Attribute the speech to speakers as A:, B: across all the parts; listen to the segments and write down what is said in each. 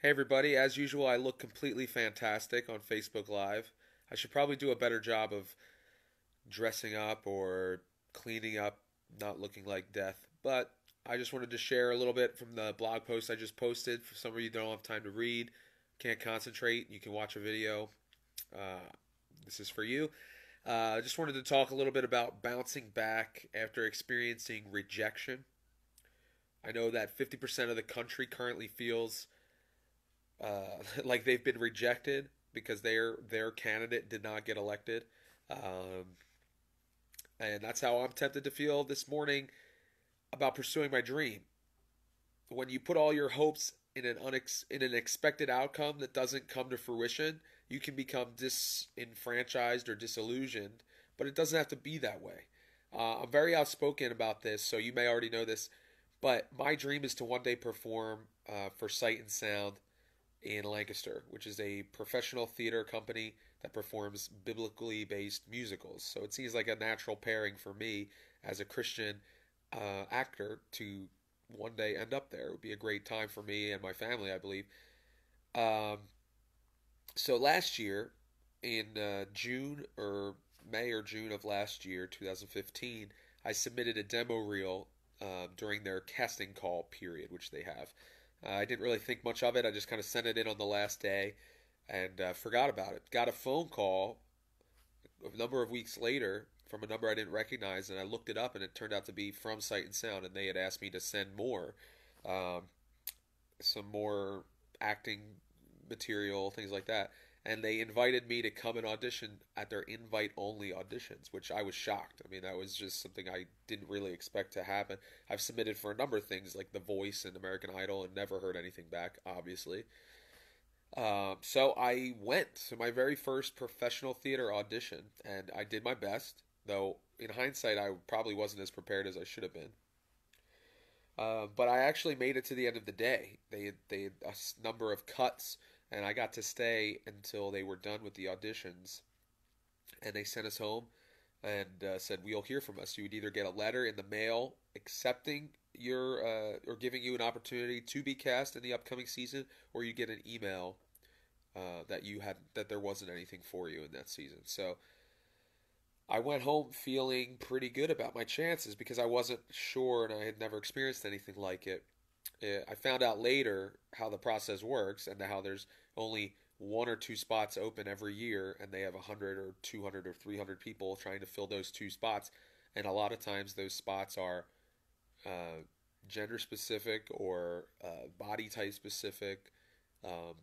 A: Hey everybody, as usual, I look completely fantastic on Facebook Live. I should probably do a better job of dressing up or cleaning up, not looking like death. But I just wanted to share a little bit from the blog post I just posted. For some of you who don't have time to read, can't concentrate, you can watch a video. Uh, this is for you. I just wanted to talk a little bit about bouncing back after experiencing rejection. I know that 50% of the country currently feels like they've been rejected because their candidate did not get elected, um, and that's how I'm tempted to feel this morning about pursuing my dream. When you put all your hopes in in an expected outcome that doesn't come to fruition, you can become disenfranchised or disillusioned. But it doesn't have to be that way. I'm very outspoken about this, so you may already know this. But my dream is to one day perform for Sight and Sound in Lancaster, which is a professional theater company that performs biblically based musicals. So it seems like a natural pairing for me as a Christian actor to one day end up there. It would be a great time for me and my family, I believe. Um, so last year, in June or May or June of last year, 2015, I submitted a demo reel during their casting call period, which they have. I didn't really think much of it. I just kind of sent it in on the last day and forgot about it. Got a phone call a number of weeks later from a number I didn't recognize, and I looked it up, and it turned out to be from Sight and Sound, and they had asked me to send um, some more acting material, things like that. And they invited me to come and audition at their invite only auditions, which I was shocked. I mean, that was just something I didn't really expect to happen. I've submitted for a number of things like The Voice and American Idol and never heard anything back, obviously. So I went to my very first professional theater audition and I did my best, though in hindsight, I probably wasn't as prepared as I should have been. But I actually made it to the end of the day. They had a number of cuts, and I got to stay until they were done with the auditions. And they sent us home and said, "We'll hear from us. You would either get a letter in the mail accepting your or giving you an opportunity to be cast in the upcoming season, or you get an email that there wasn't anything for you in that season." So I went home feeling pretty good about my chances because I wasn't sure and I had never experienced anything like it. I found out later how the process works and how there's only one or two spots open every year, and they have 100 or 200 or 300 people trying to fill those two spots. And a lot of times those spots are uh, gender specific or body type specific, um,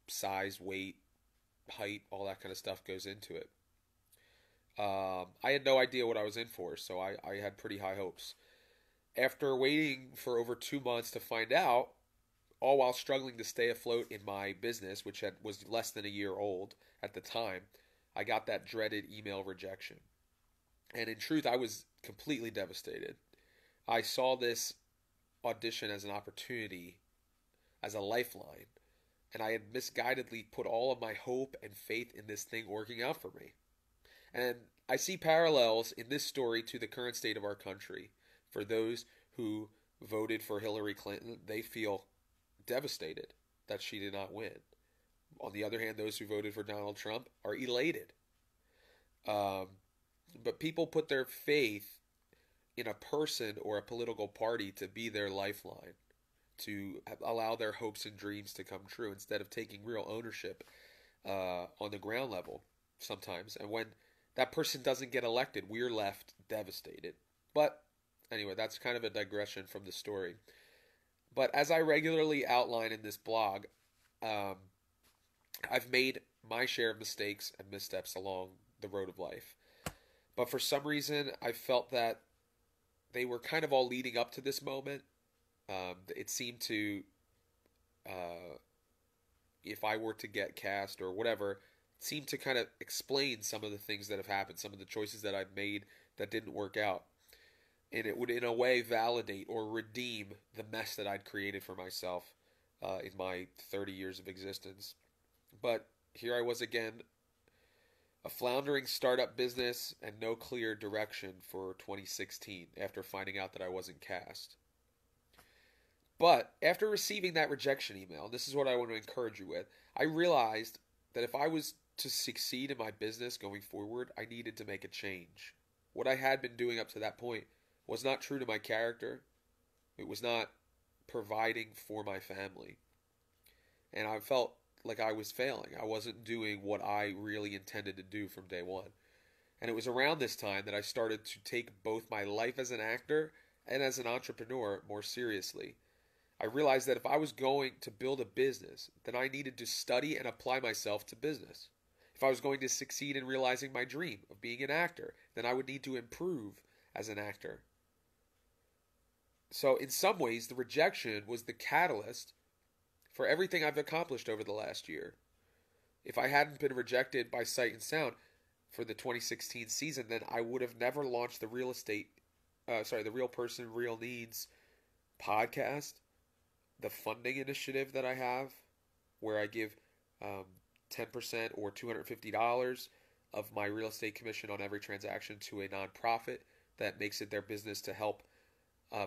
A: size, weight, height, all that kind of stuff goes into it. I had no idea what I was in for, so I had pretty high hopes. After waiting for over 2 months to find out, all while struggling to stay afloat in my business, was less than a year old at the time, I got that dreaded email rejection. And in truth, I was completely devastated. I saw this audition as an opportunity, as a lifeline, and I had misguidedly put all of my hope and faith in this thing working out for me. And I see parallels in this story to the current state of our country. For those who voted for Hillary Clinton, they feel devastated that she did not win. On the other hand, those who voted for Donald Trump are elated. Um, but people put their faith in a person or a political party to be their lifeline, to allow their hopes and dreams to come true instead of taking real ownership on the ground level sometimes. And when that person doesn't get elected, we're left devastated. But anyway, that's kind of a digression from the story. But as I regularly outline in this blog, um, I've made my share of mistakes and missteps along the road of life. But for some reason, I felt that they were kind of all leading up to this moment. It seemed to, uh, if I were to get cast or whatever, seemed to kind of explain some of the things that have happened, some of the choices that I've made that didn't work out. And it would, in a way, validate or redeem the mess that I'd created for myself in my 30 years of existence. But here I was again, a floundering startup business and no clear direction for 2016 after finding out that I wasn't cast. But after receiving that rejection email, and this is what I want to encourage you with, I realized that if I was to succeed in my business going forward, I needed to make a change. What I had been doing up to that point was not true to my character. It was not providing for my family. And I felt like I was failing. I wasn't doing what I really intended to do from day one. And it was around this time that I started to take both my life as an actor and as an entrepreneur more seriously. I realized that if I was going to build a business, then I needed to study and apply myself to business. If I was going to succeed in realizing my dream of being an actor, then I would need to improve as an actor. So in some ways, the rejection was the catalyst for everything I've accomplished over the last year. If I hadn't been rejected by Sight and Sound for the 2016 season, then I would have never launched the the Real Person, Real Needs podcast, the funding initiative that I have, where I give 10% or $250 of my real estate commission on every transaction to a nonprofit that makes it their business to help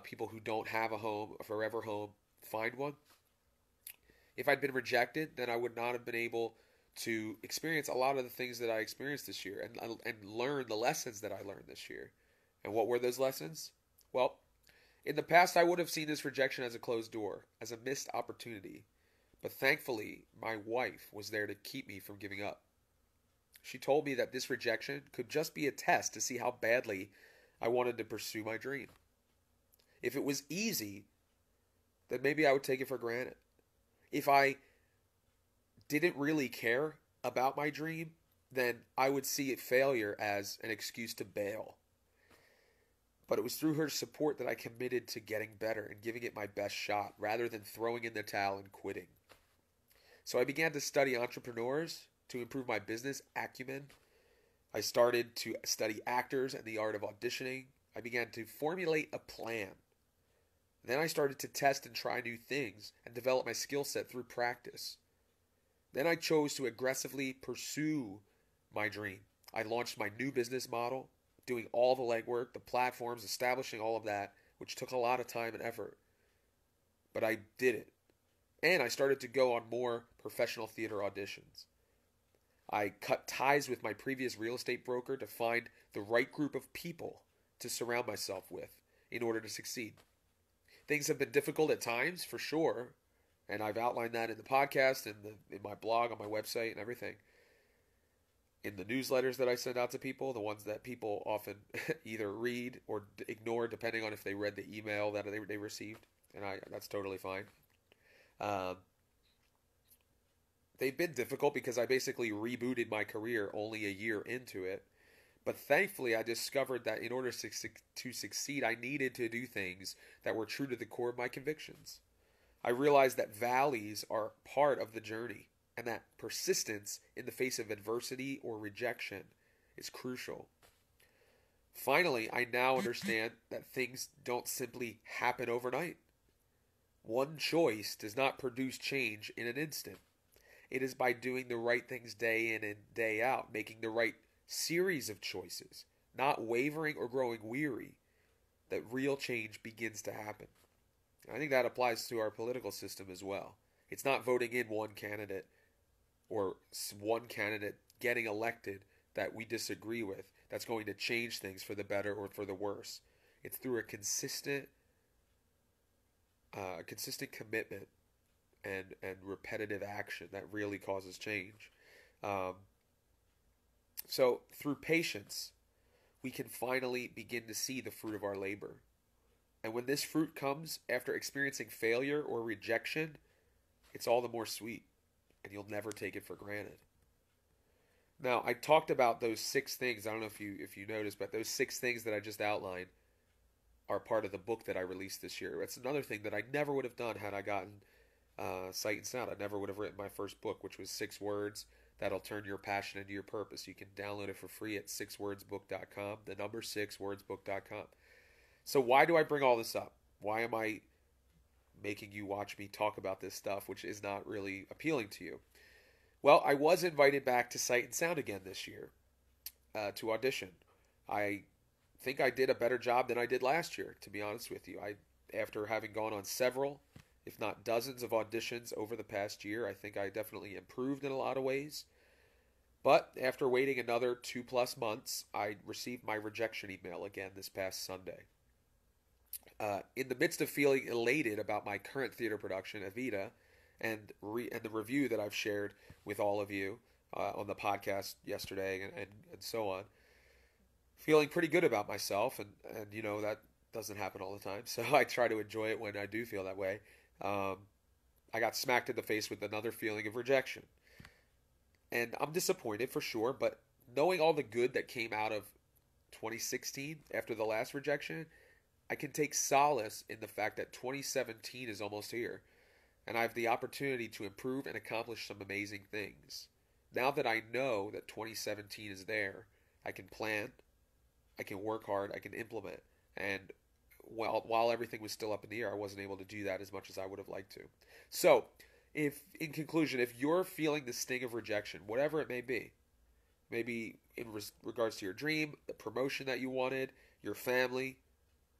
A: people who don't have a home, a forever home, find one. If I'd been rejected, then I would not have been able to experience a lot of the things that I experienced this year and learn the lessons that I learned this year. And what were those lessons? Well, in the past, I would have seen this rejection as a closed door, as a missed opportunity. But thankfully, my wife was there to keep me from giving up. She told me that this rejection could just be a test to see how badly I wanted to pursue my dream. If it was easy, then maybe I would take it for granted. If I didn't really care about my dream, then I would see failure as an excuse to bail. But it was through her support that I committed to getting better and giving it my best shot rather than throwing in the towel and quitting. So I began to study entrepreneurs to improve my business acumen. I started to study actors and the art of auditioning. I began to formulate a plan. Then I started to test and try new things and develop my skill set through practice. Then I chose to aggressively pursue my dream. I launched my new business model, doing all the legwork, the platforms, establishing all of that, which took a lot of time and effort. But I did it. And I started to go on more professional theater auditions. I cut ties with my previous real estate broker to find the right group of people to surround myself with in order to succeed. Things have been difficult at times, for sure, and I've outlined that in the podcast and in my blog, on my website, and everything. In the newsletters that I send out to people, the ones that people often either read or ignore, depending on if they read the email that they received, and that's totally fine. They've been difficult because I basically rebooted my career only a year into it. But thankfully, I discovered that in order to succeed, I needed to do things that were true to the core of my convictions. I realized that valleys are part of the journey, and that persistence in the face of adversity or rejection is crucial. Finally, I now understand that things don't simply happen overnight. One choice does not produce change in an instant. It is by doing the right things day in and day out, making the right series of choices, not wavering or growing weary, that real change begins to happen. And I think that applies to our political system as well. It's not voting in one candidate or one candidate getting elected that we disagree with that's going to change things for the better or for the worse. It's through a consistent commitment and repetitive action that really causes change. So through patience, we can finally begin to see the fruit of our labor. And when this fruit comes after experiencing failure or rejection, it's all the more sweet, and you'll never take it for granted. Now, I talked about those 6 things. I don't know if you noticed, but those 6 things that I just outlined are part of the book that I released this year. It's another thing that I never would have done had I gotten Sight and Sound. I never would have written my first book, which was 6 words that'll turn your passion into your purpose. You can download it for free at 6wordsbook.com, the number 6wordsbook.com. So why do I bring all this up? Why am I making you watch me talk about this stuff, which is not really appealing to you? Well, I was invited back to Sight and Sound again this year to audition. I think I did a better job than I did last year, to be honest with you. After having gone on several if not dozens of auditions over the past year. I think I definitely improved in a lot of ways. But after waiting another 2+ months, I received my rejection email again this past Sunday. In the midst of feeling elated about my current theater production, Evita, and the review that I've shared with all of you on the podcast yesterday and so on, feeling pretty good about myself, and that doesn't happen all the time, so I try to enjoy it when I do feel that way. I got smacked in the face with another feeling of rejection. And I'm disappointed for sure, but knowing all the good that came out of 2016 after the last rejection, I can take solace in the fact that 2017 is almost here, and I have the opportunity to improve and accomplish some amazing things. Now that I know that 2017 is there, I can plan, I can work hard, I can implement, and while everything was still up in the air, I wasn't able to do that as much as I would have liked to. So, in conclusion, if you're feeling the sting of rejection, whatever it may be, maybe in regards to your dream, the promotion that you wanted, your family,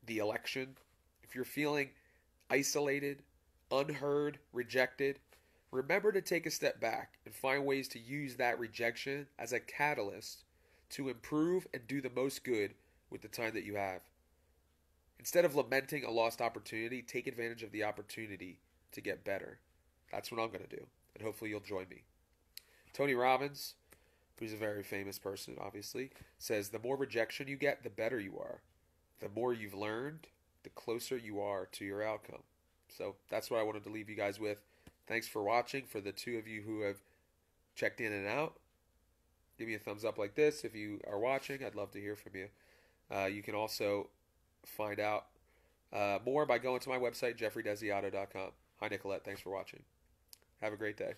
A: the election, if you're feeling isolated, unheard, rejected, remember to take a step back and find ways to use that rejection as a catalyst to improve and do the most good with the time that you have. Instead of lamenting a lost opportunity, take advantage of the opportunity to get better. That's what I'm going to do, and hopefully you'll join me. Tony Robbins, who's a very famous person, obviously, says the more rejection you get, the better you are. The more you've learned, the closer you are to your outcome. So that's what I wanted to leave you guys with. Thanks for watching. For the two of you who have checked in and out, give me a thumbs up like this if you are watching. I'd love to hear from you. You can also find out more by going to my website, geoffreydesiato.com. Hi, Nicolette. Thanks for watching. Have a great day.